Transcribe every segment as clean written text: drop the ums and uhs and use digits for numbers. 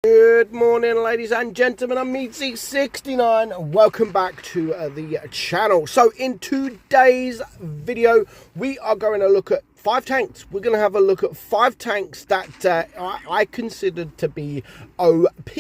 Good morning, ladies and gentlemen. I'm meadsy69. Welcome back to the channel. So in today's video, we are going to look at 5 tanks. We're going to have a look at 5 tanks that I considered to be OP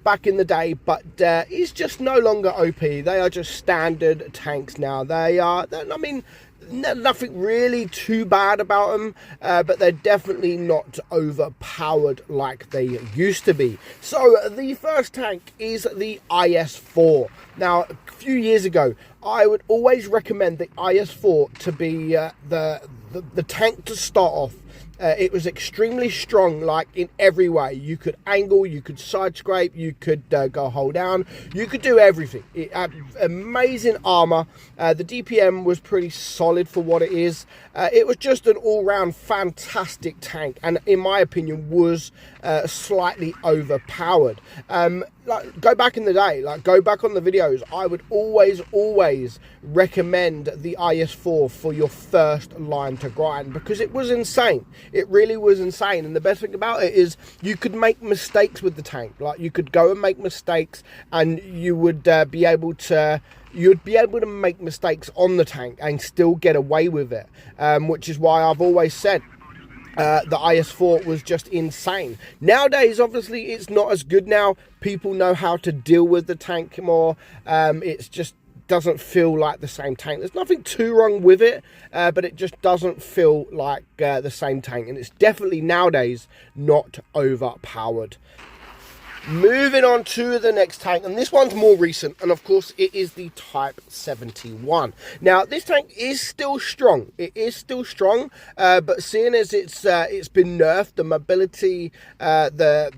back in the day, but is just no longer OP. They are just standard tanks now. Nothing really too bad about them, but they're definitely not overpowered like they used to be. So the first tank is the IS-4. Now, a few years ago, I would always recommend the IS-4 to be the tank to start off. It was extremely strong, like in every way. You could angle, you could side scrape, you could go hold down, you could do everything. It had amazing armor. The DPM was pretty solid for what it is. It was just an all-round fantastic tank, and in my opinion was slightly overpowered. Go back in the day, go back on the videos. I would always recommend the IS-4 for your first line to grind, because it was insane. It really was insane. And the best thing about it is you could make mistakes with the tank. Like, you could go and make mistakes, and you would be able to make mistakes on the tank and still get away with it, which is why I've always said the IS-4 was just insane. Nowadays, obviously, it's not as good now. People know how to deal with the tank more. It's just doesn't feel like the same tank. There's nothing too wrong with it, but it just doesn't feel like the same tank. And it's definitely nowadays not overpowered. Moving on to the next tank, and this one's more recent, and of course it is the Type 71. Now, this tank is still strong. It is still strong, but seeing as it's been nerfed, the mobility, the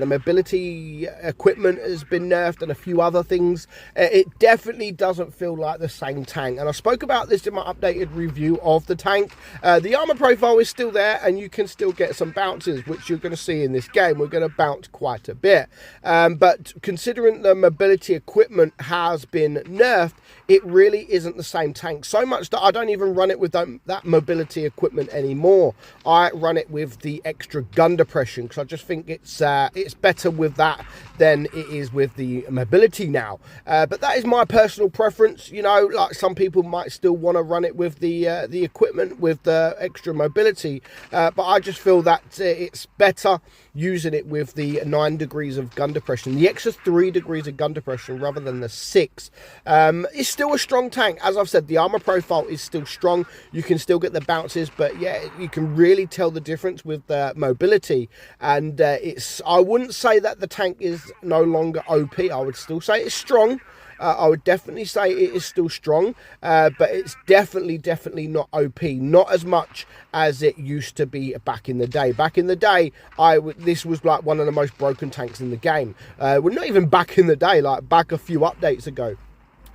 mobility equipment has been nerfed, and a few other things. It definitely doesn't feel like the same tank. And I spoke about this in my updated review of the tank. The armor profile is still there, and you can still get some bounces, which you're going to see in this game. We're going to bounce quite a bit, but considering the mobility equipment has been nerfed, it really isn't the same tank, so much that I don't even run it with that mobility equipment anymore. I run it with the extra gun depression, because I just think it's better with that than it is with the mobility now. But that is my personal preference. You know, like, some people might still want to run it with the equipment with the extra mobility, but I just feel that it's better using it with the 9 degrees of gun depression, the extra 3 degrees of gun depression rather than the 6. It's still a strong tank. As I've said, the armor profile is still strong. You can still get the bounces, but yeah, you can really tell the difference with the mobility. And I wouldn't say that the tank is no longer OP. I would still say it's strong. I would definitely say it is still strong, but it's definitely not OP. Not as much as it used to be back in the day. Back in the day, this was like one of the most broken tanks in the game. Well, not even back in the day, like back a few updates ago.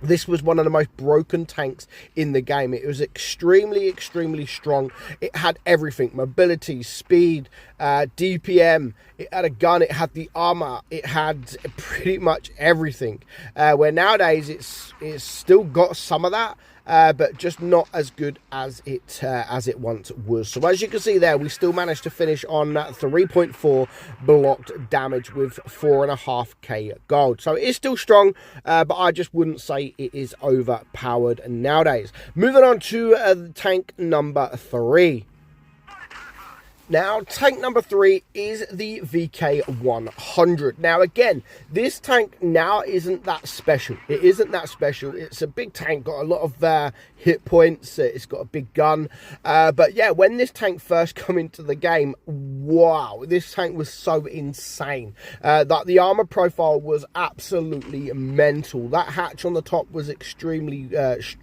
This was one of the most broken tanks in the game. It was extremely strong. It had everything: mobility, speed, DPM. It had a gun, it had the armor, it had pretty much everything. Where nowadays it's still got some of that, but just not as good as it once was. So as you can see there, we still managed to finish on 3.4 blocked damage with 4.5k gold. So it is still strong, but I just wouldn't say it is overpowered nowadays. Moving on to tank number 3. Now, tank number 3 is the VK100. Now, again, this tank now isn't that special. It isn't that special. It's a big tank, got a lot of hit points. It's got a big gun. But yeah, when this tank first come into the game, wow, this tank was so insane. That the armor profile was absolutely mental. That hatch on the top was extremely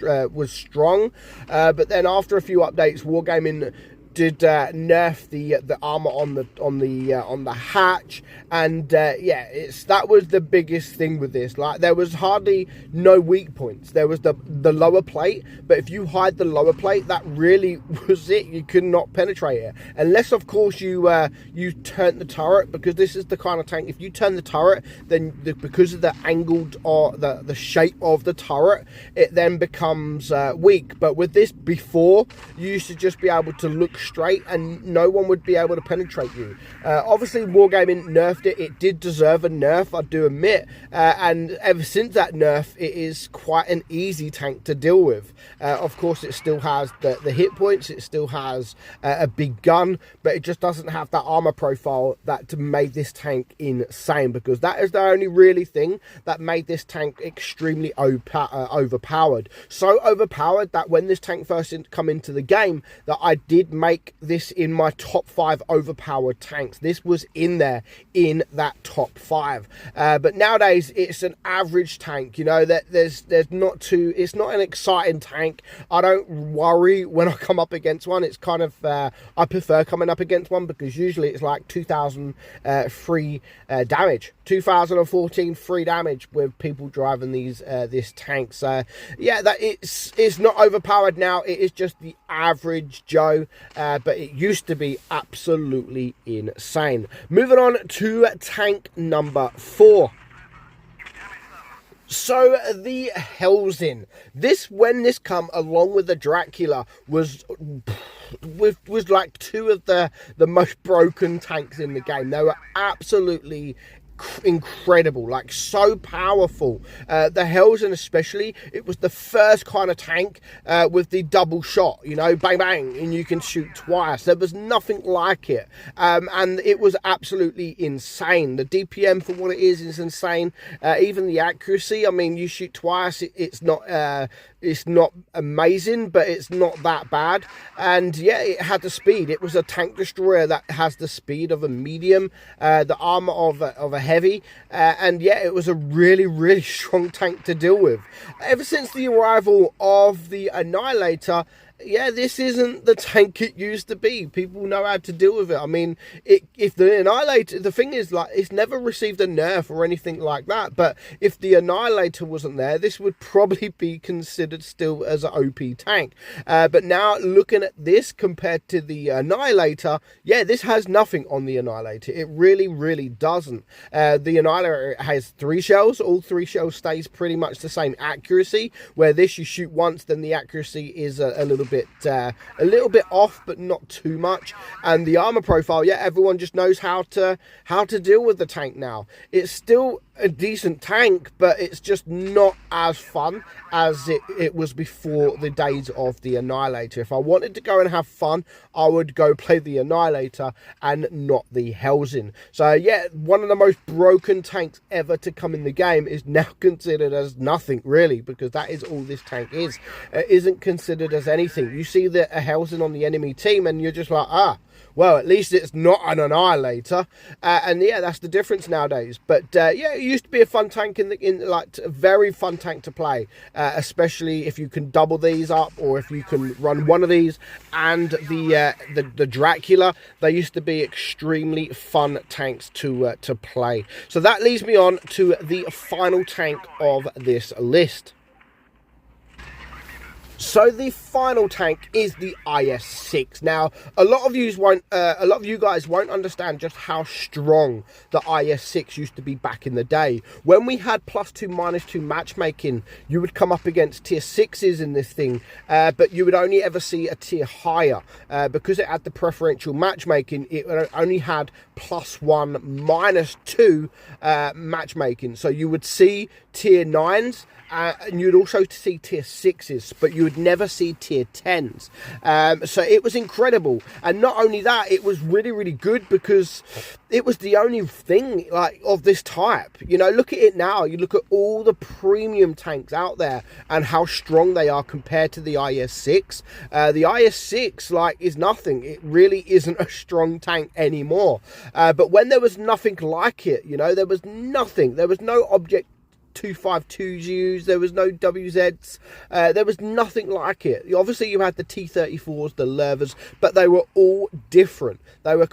was strong. But then after a few updates, Wargaming did nerf the armor on the hatch, and yeah, that was the biggest thing with this. Like, there was hardly no weak points. There was the lower plate, but if you hide the lower plate, that really was it. You could not penetrate it, unless of course you turn the turret, because this is the kind of tank, if you turn the turret, then because of the angled or the shape of the turret, it then becomes weak. But with this, before, you used to just be able to look straight and no one would be able to penetrate you. Obviously, Wargaming nerfed it. It did deserve a nerf, I do admit. And ever since that nerf, it is quite an easy tank to deal with. Of course, it still has the hit points. It still has a big gun, but it just doesn't have that armor profile that made this tank insane, because that is the only really thing that made this tank extremely overpowered. So overpowered that when this tank first come into the game, that I did make this in my top 5 overpowered tanks. This was in there in that top 5. But nowadays it's an average tank. You know, that there's not too, it's not an exciting tank. I don't worry when I come up against one. It's kind of I prefer coming up against one, because usually it's like 2000 free damage, 2014 free damage with people driving these this tank. So yeah, that it's not overpowered now. It is just the average Joe, but it used to be absolutely insane. Moving on to tank number 4. So the Hellsin, when this come along with the Dracula, was like 2 of the most broken tanks in the game. They were absolutely incredible, like so powerful. The Hellsin especially, it was the first kind of tank with the double shot, you know, bang bang, and you can shoot twice. There was nothing like it, and it was absolutely insane. The DPM for what it is insane. Even the accuracy, I mean, you shoot twice, it's not amazing, but it's not that bad. And yeah, it had the speed. It was a tank destroyer that has the speed of a medium, the armor of a heavy, and yeah, it was a really strong tank to deal with. Ever since the arrival of the Annihilator, yeah, this isn't the tank it used to be. People know how to deal with it. I mean, if the Annihilator, the thing is, like, it's never received a nerf or anything like that, but if the Annihilator wasn't there, this would probably be considered still as an OP tank. But now, looking at this compared to the Annihilator, yeah, this has nothing on the Annihilator. It really doesn't. The Annihilator has 3 shells. All 3 shells stays pretty much the same accuracy, where this, you shoot once, then the accuracy is a little bit off, but not too much. And the armor profile, yeah, everyone just knows how to deal with the tank now. It's still a decent tank, but it's just not as fun as it was before the days of the Annihilator. If I wanted to go and have fun, I would go play the Annihilator and not the Hellsin. So yeah, one of the most broken tanks ever to come in the game is now considered as nothing, really, because that is all this tank is. It isn't considered as anything. You see a Hellsin on the enemy team and you're just like, well, at least it's not an Annihilator, and yeah, that's the difference nowadays. But yeah, it used to be a fun tank like a very fun tank to play, especially if you can double these up, or if you can run one of these and the Dracula. They used to be extremely fun tanks to play. So that leads me on to the final tank of this list. So the final tank is the IS-6. Now, a lot of you guys won't understand just how strong the IS-6 used to be back in the day. When we had +2, -2 matchmaking, you would come up against tier 6s in this thing, but you would only ever see a tier higher. Because it had the preferential matchmaking, it only had +1, -2 matchmaking. So you would see tier 9s, and you'd also see tier 6s, but you would never see tier 10s. So it was incredible. And not only that, it was really good, because it was the only thing like of this type. You know, look at it now. You look at all the premium tanks out there and how strong they are compared to the IS-6. The IS-6 like is nothing. It really isn't a strong tank anymore. But when there was nothing like it, you know, there was nothing. There was no object 252s used, there was no WZs, there was nothing like it. Obviously you had the T-34s, the Lervas, but they were all different. They were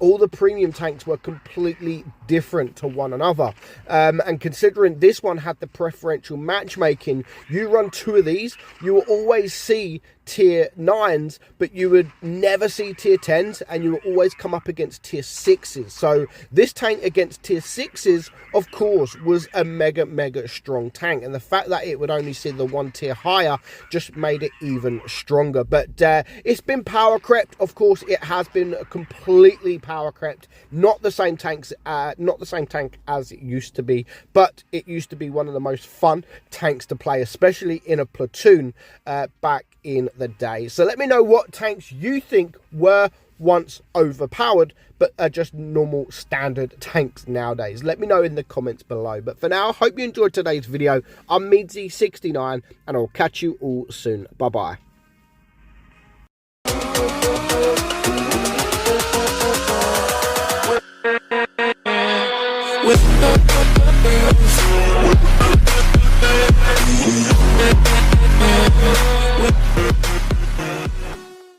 all the premium tanks were completely different to one another. And considering this one had the preferential matchmaking, you run 2 of these, you will always see tier 9s, but you would never see tier 10s, and you will always come up against tier 6s. So this tank against tier 6s, of course, was a mega strong tank, and the fact that it would only see the 1 tier higher just made it even stronger. But it's been power crept. Of course, it has been completely power crept. Not the same tank as it used to be, but it used to be one of the most fun tanks to play, especially in a platoon back in the day. So let me know what tanks you think were once overpowered but are just normal standard tanks nowadays. Let me know in the comments below. But for now, I hope you enjoyed today's video. I'm meadsy69, and I'll catch you all soon. Bye bye.